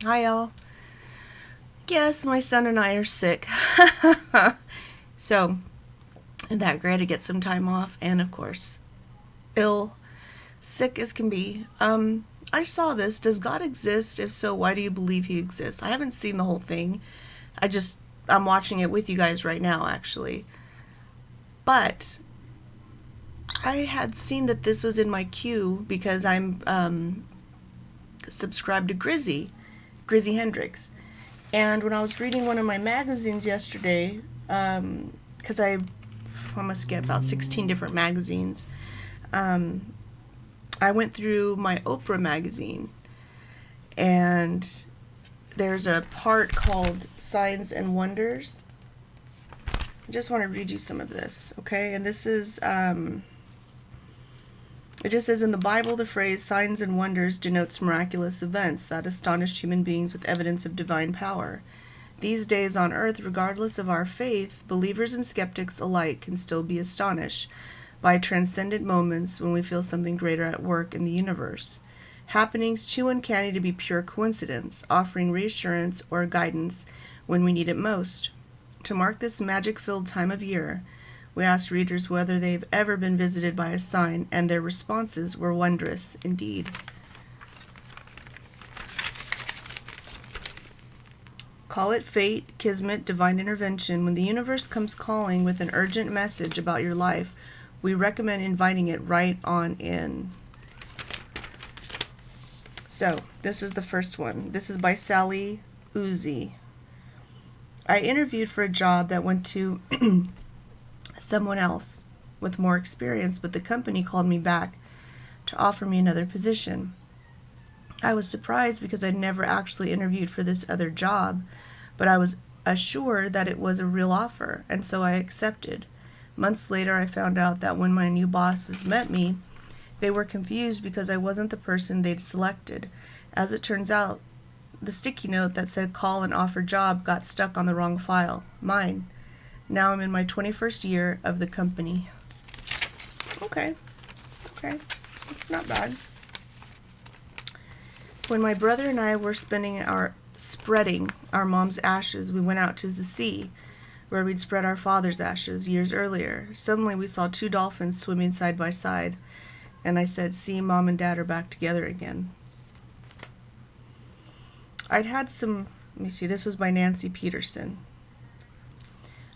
Hi, y'all. Yes, my son and I are sick. So, that great to get some time off, and of course, ill, sick as can be. I saw this. Does God exist? If so, why do you believe he exists? I haven't seen the whole thing. I'm watching it with you guys right now, actually. But I had seen that this was in my queue because I'm subscribed to Grizzy Hendrix. And when I was reading one of my magazines yesterday, because I must get about 16 different magazines, I went through my Oprah magazine, and there's a part called Signs and Wonders. I just want to read you some of this, okay? And this is, it just says, in the Bible, the phrase signs and wonders denotes miraculous events that astonished human beings with evidence of divine power. These days on earth, regardless of our faith, believers and skeptics alike can still be astonished by transcendent moments when we feel something greater at work in the universe. Happenings too uncanny to be pure coincidence, offering reassurance or guidance when we need it most. To mark this magic-filled time of year, we asked readers whether they've ever been visited by a sign, and their responses were wondrous indeed. Call it fate, kismet, divine intervention. When the universe comes calling with an urgent message about your life, we recommend inviting it right on in. So, this is the first one. This is by Sally Uzi. I interviewed for a job that went to someone else with more experience, but the company called me back to offer me another position. I was surprised because I'd never actually interviewed for this other job, but I was assured that it was a real offer, and so I accepted. Months later, I found out that when my new bosses met me, they were confused because I wasn't the person they'd selected. As it turns out, the sticky note that said call and offer job got stuck on the wrong file, mine. Now I'm in my 21st year of the company. Okay, that's not bad. When my brother and I were spreading our mom's ashes, we went out to the sea, where we'd spread our father's ashes years earlier. Suddenly we saw two dolphins swimming side by side, and I said, see, Mom and Dad are back together again. This was by Nancy Peterson.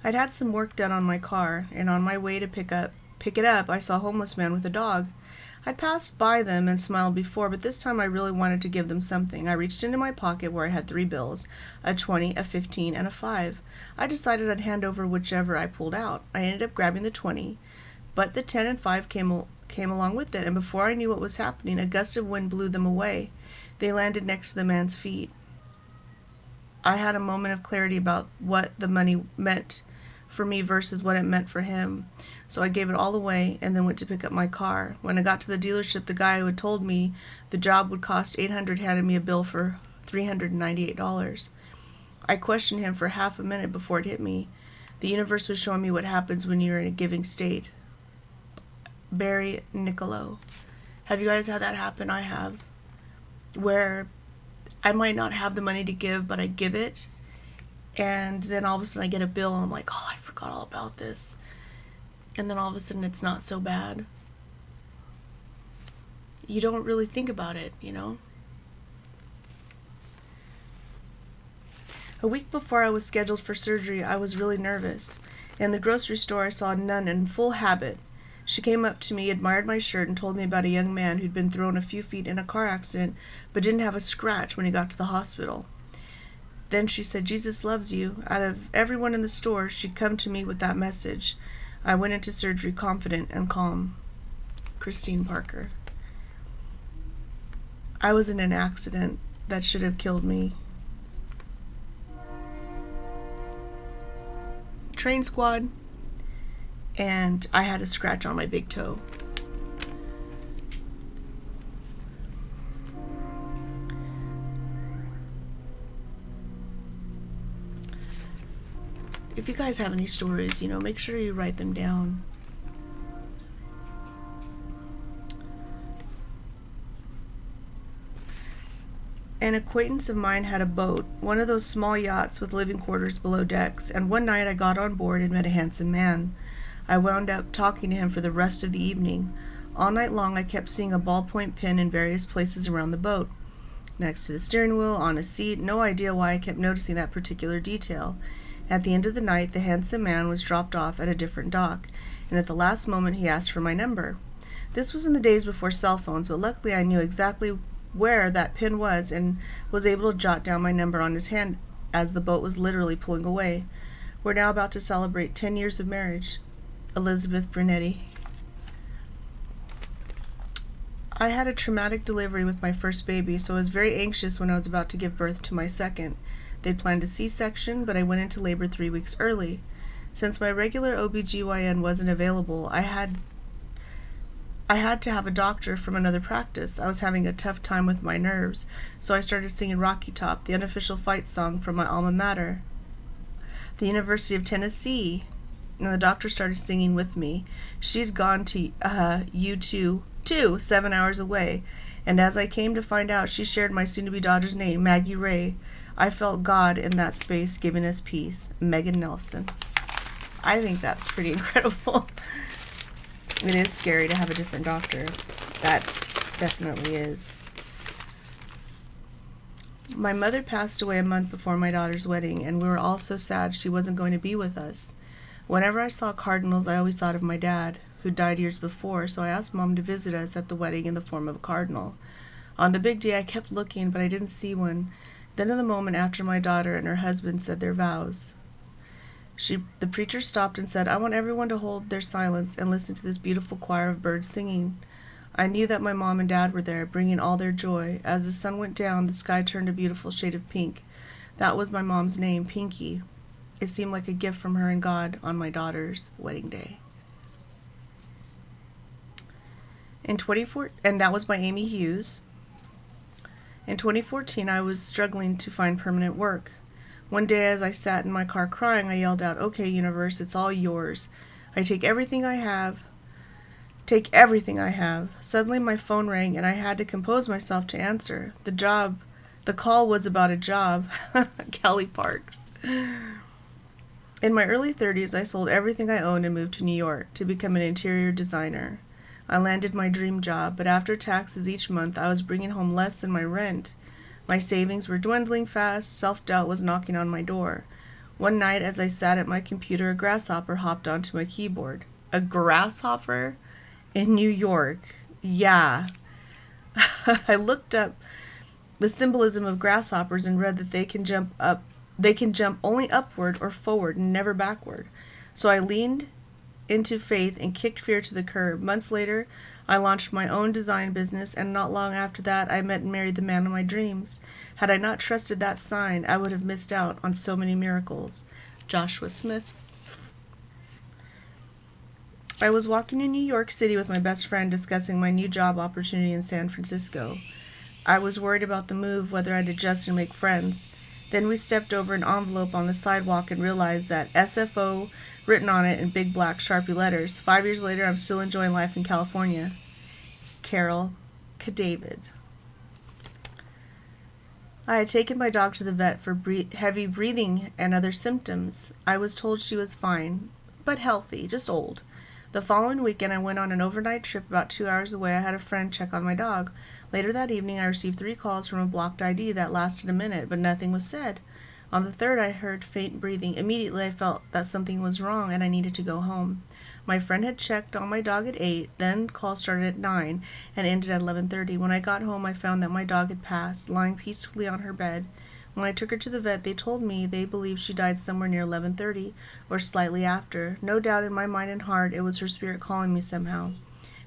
I'd had some work done on my car, and on my way to pick it up, I saw a homeless man with a dog. I'd passed by them and smiled before, but this time I really wanted to give them something. I reached into my pocket where I had 3 bills, a 20, a 15, and a 5. I decided I'd hand over whichever I pulled out. I ended up grabbing the 20, but the 10 and 5 came along with it, and before I knew what was happening, a gust of wind blew them away. They landed next to the man's feet. I had a moment of clarity about what the money meant for me versus what it meant for him. So I gave it all away and then went to pick up my car. When I got to the dealership, the guy who had told me the job would cost $800 handed me a bill for $398. I questioned him for half a minute before it hit me. The universe was showing me what happens when you're in a giving state. Barry Niccolo. Have you guys had that happen? I have. Where I might not have the money to give, but I give it. And then all of a sudden I get a bill and I'm like, oh, I forgot all about this. And then all of a sudden it's not so bad. You don't really think about it, you know? A week before I was scheduled for surgery, I was really nervous. In the grocery store, I saw a nun in full habit. She came up to me, admired my shirt, and told me about a young man who'd been thrown a few feet in a car accident, but didn't have a scratch when he got to the hospital. Then she said, Jesus loves you. Out of everyone in the store, she'd come to me with that message. I went into surgery confident and calm. Christine Parker. I was in an accident that should have killed me. Train squad. And I had a scratch on my big toe. If you guys have any stories, make sure you write them down. An acquaintance of mine had a boat, one of those small yachts with living quarters below decks, and one night I got on board and met a handsome man. I wound up talking to him for the rest of the evening. All night long I kept seeing a ballpoint pen in various places around the boat. Next to the steering wheel, on a seat, no idea why I kept noticing that particular detail. At the end of the night, the handsome man was dropped off at a different dock, and at the last moment he asked for my number. This was in the days before cell phones, but luckily I knew exactly where that pin was and was able to jot down my number on his hand as the boat was literally pulling away. We're now about to celebrate 10 years of marriage. Elizabeth Brunetti. I had a traumatic delivery with my first baby, so I was very anxious when I was about to give birth to my second. They planned a C-section, but I went into labor 3 weeks early. Since my regular OBGYN wasn't available, I had to have a doctor from another practice. I was having a tough time with my nerves, so I started singing Rocky Top, the unofficial fight song from my alma mater, the University of Tennessee, and the doctor started singing with me. She's gone to U2, 7 hours away, and as I came to find out, she shared my soon-to-be daughter's name, Maggie Ray. I felt God in that space giving us peace. Megan Nelson. I think that's pretty incredible. It is scary to have a different doctor. That definitely is. My mother passed away a month before my daughter's wedding, and we were all so sad she wasn't going to be with us. Whenever I saw cardinals, I always thought of my dad, who died years before, so I asked Mom to visit us at the wedding in the form of a cardinal. On the big day, I kept looking, but I didn't see one. Then in the moment after my daughter and her husband said their vows, the preacher stopped and said, "I want everyone to hold their silence and listen to this beautiful choir of birds singing." I knew that my mom and dad were there, bringing all their joy. As the sun went down, the sky turned a beautiful shade of pink. That was my mom's name, Pinky. It seemed like a gift from her and God on my daughter's wedding day. And that was by Amy Hughes. In 2014, I was struggling to find permanent work. One day as I sat in my car crying, I yelled out, "Okay, universe, it's all yours. I take everything I have. Take everything I have." Suddenly my phone rang and I had to compose myself to answer. The call was about a job. Kelly Parks. In my early 30s, I sold everything I owned and moved to New York to become an interior designer. I landed my dream job, but after taxes each month, I was bringing home less than my rent. My savings were dwindling fast. Self-doubt was knocking on my door. One night, as I sat at my computer, a grasshopper hopped onto my keyboard. A grasshopper? In New York. Yeah. I looked up the symbolism of grasshoppers and read that they can jump only upward or forward and never backward. So I leaned into faith and kicked fear to the curb. Months later, I launched my own design business, and not long after that, I met and married the man of my dreams. Had I not trusted that sign, I would have missed out on so many miracles. Joshua Smith. I was walking in New York City with my best friend discussing my new job opportunity in San Francisco. I was worried about the move, whether I'd adjust and make friends. Then we stepped over an envelope on the sidewalk and realized that SFO written on it in big black Sharpie letters. 5 years later, I'm still enjoying life in California. Carol David. I had taken my dog to the vet for heavy breathing and other symptoms. I was told she was fine, but healthy, just old. The following weekend, I went on an overnight trip about 2 hours away. I had a friend check on my dog. Later that evening, I received 3 calls from a blocked ID that lasted a minute, but nothing was said. On the third, I heard faint breathing. Immediately, I felt that something was wrong and I needed to go home. My friend had checked on my dog at 8, then calls started at 9 and ended at 11:30. When I got home, I found that my dog had passed, lying peacefully on her bed. When I took her to the vet, they told me they believed she died somewhere near 11:30 or slightly after. No doubt in my mind and heart it was her spirit calling me somehow.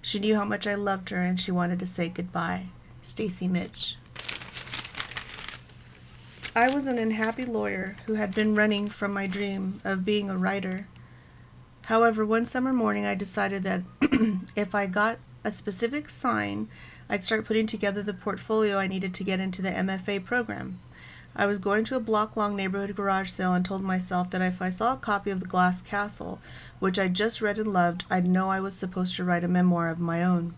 She knew how much I loved her and she wanted to say goodbye. Stacy Mitch. I was an unhappy lawyer who had been running from my dream of being a writer. However, one summer morning I decided that if I got a specific sign, I'd start putting together the portfolio I needed to get into the MFA program. I was going to a block-long neighborhood garage sale and told myself that if I saw a copy of The Glass Castle, which I just read and loved, I'd know I was supposed to write a memoir of my own.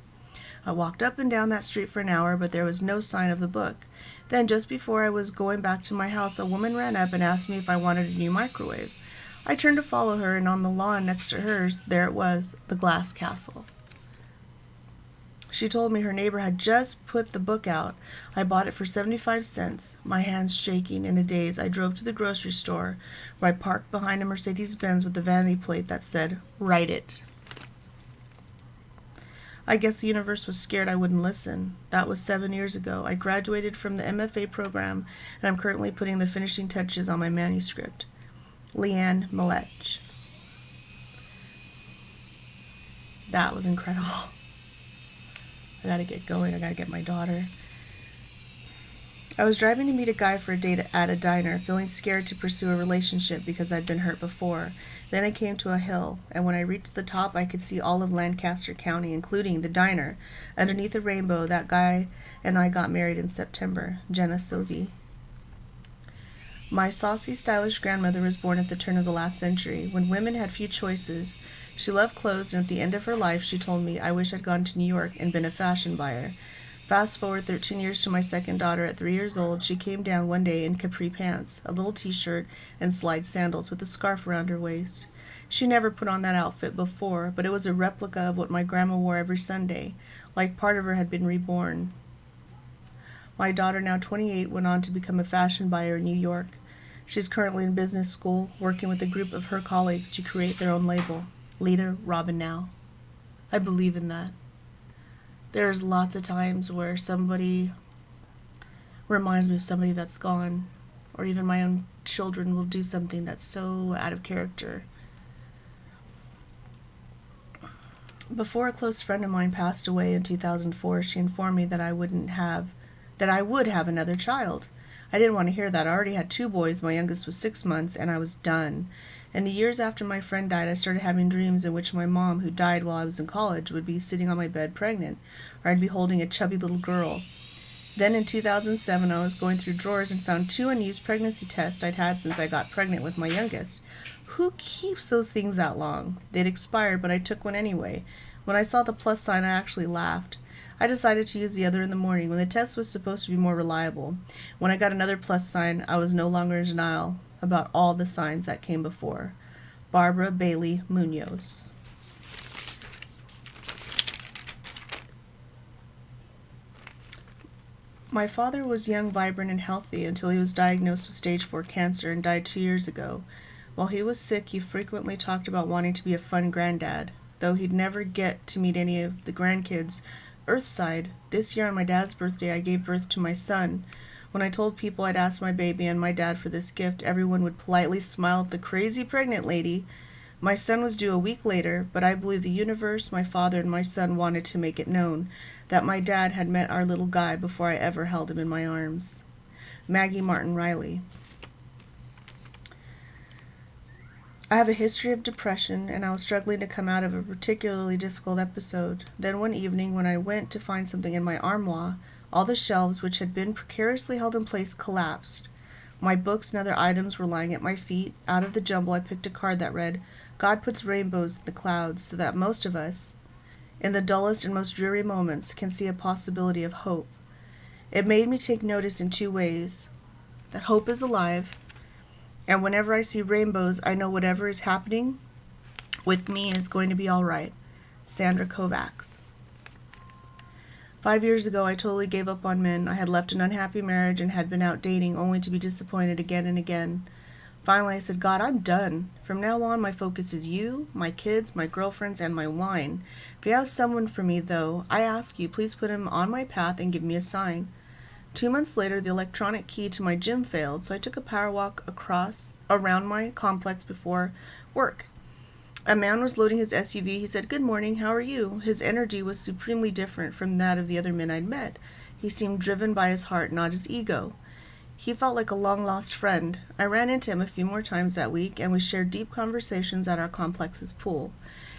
I walked up and down that street for an hour, but there was no sign of the book. Then, just before I was going back to my house, a woman ran up and asked me if I wanted a new microwave. I turned to follow her, and on the lawn next to hers, there it was, the glass castle. She told me her neighbor had just put the book out. I bought it for 75 cents. My hands shaking in a daze, I drove to the grocery store, where I parked behind a Mercedes-Benz with a vanity plate that said, "Write it." I guess the universe was scared I wouldn't listen. That was 7 years ago. I graduated from the MFA program, and I'm currently putting the finishing touches on my manuscript. Leanne Milech. That was incredible. I gotta get going. I gotta get my daughter. I was driving to meet a guy for a date at a diner, feeling scared to pursue a relationship because I'd been hurt before. Then I came to a hill, and when I reached the top, I could see all of Lancaster County, including the diner. Underneath a rainbow, that guy and I got married in September. Jenna Sylvie. My saucy, stylish grandmother was born at the turn of the last century, when women had few choices. She loved clothes, and at the end of her life, she told me, "I wish I'd gone to New York and been a fashion buyer." Fast forward 13 years to my second daughter. At 3 years old, she came down one day in capri pants, a little t-shirt, and slide sandals with a scarf around her waist. She never put on that outfit before, but it was a replica of what my grandma wore every Sunday, like part of her had been reborn. My daughter, now 28, went on to become a fashion buyer in New York. She's currently in business school, working with a group of her colleagues to create their own label. Lita Robin Now. I believe in that. There's lots of times where somebody reminds me of somebody that's gone, or even my own children will do something that's so out of character. Before a close friend of mine passed away in 2004, she informed me that I would have another child. I didn't want to hear that. I already had 2 boys. My youngest was 6 months, and I was done. In the years after my friend died, I started having dreams in which my mom, who died while I was in college, would be sitting on my bed pregnant, or I'd be holding a chubby little girl. Then in 2007, I was going through drawers and found 2 unused pregnancy tests I'd had since I got pregnant with my youngest. Who keeps those things that long? They'd expired, but I took one anyway. When I saw the plus sign, I actually laughed. I decided to use the other in the morning, when the test was supposed to be more reliable. When I got another plus sign, I was no longer in denial about all the signs that came before. Barbara Bailey Munoz. My father was young, vibrant, and healthy until he was diagnosed with stage 4 cancer and died 2 years ago. While he was sick, he frequently talked about wanting to be a fun granddad, though he'd never get to meet any of the grandkids Earthside. This year on my dad's birthday, I gave birth to my son. When I told people I'd asked my baby and my dad for this gift, everyone would politely smile at the crazy pregnant lady. My son was due a week later, but I believe the universe, my father, and my son wanted to make it known that my dad had met our little guy before I ever held him in my arms. Maggie Martin Riley. I have a history of depression, and I was struggling to come out of a particularly difficult episode. Then one evening, when I went to find something in my armoire, all the shelves, which had been precariously held in place, collapsed. My books and other items were lying at my feet. Out of the jumble, I picked a card that read, "God puts rainbows in the clouds so that most of us, in the dullest and most dreary moments, can see a possibility of hope." It made me take notice in 2 ways. That hope is alive, and whenever I see rainbows, I know whatever is happening with me is going to be all right. Sandra Kovacs. 5 years ago, I totally gave up on men. I had left an unhappy marriage and had been out dating, only to be disappointed again and again. Finally, I said, "God, I'm done. From now on, my focus is you, my kids, my girlfriends, and my wine. If you have someone for me, though, I ask you, please put him on my path and give me a sign." 2 months later, the electronic key to my gym failed, so I took a power walk around my complex before work. A man was loading his SUV. He said, "Good morning, how are you?" His energy was supremely different from that of the other men I'd met. He seemed driven by his heart, not his ego. He felt like a long-lost friend. I ran into him a few more times that week, and we shared deep conversations at our complex's pool.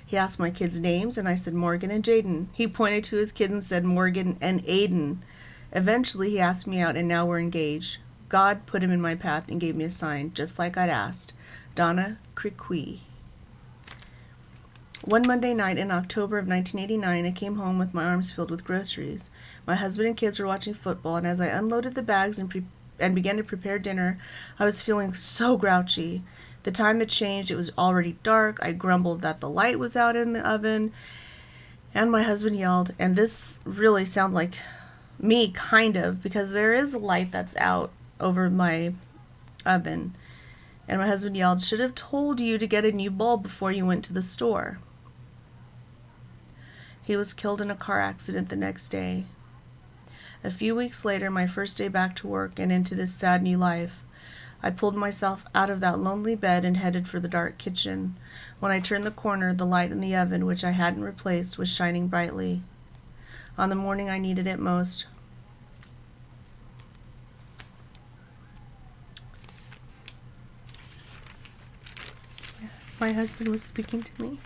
He asked my kids' names, and I said Morgan and Jaden. He pointed to his kids and said Morgan and Aiden. Eventually, he asked me out, and now we're engaged. God put him in my path and gave me a sign, just like I'd asked. Donna Criqui. One Monday night in October of 1989, I came home with my arms filled with groceries. My husband and kids were watching football, and as I unloaded the bags and began to prepare dinner, I was feeling so grouchy. The time had changed. It was already dark. I grumbled that the light was out in the oven, and my husband yelled, and this really sounded like me, kind of, because there is a light that's out over my oven. And my husband yelled, "Should have told you to get a new bulb before you went to the store." He was killed in a car accident the next day. A few weeks later, my first day back to work and into this sad new life, I pulled myself out of that lonely bed and headed for the dark kitchen. When I turned the corner, the light in the oven, which I hadn't replaced, was shining brightly. On the morning I needed it most. My husband was speaking to me.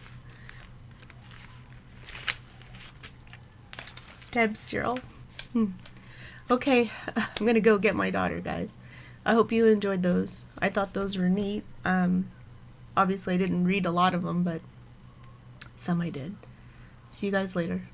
Deb Cyril. Okay, I'm gonna go get my daughter, guys. I hope you enjoyed those. I thought those were neat. Obviously I didn't read a lot of them, but some I did. See you guys later.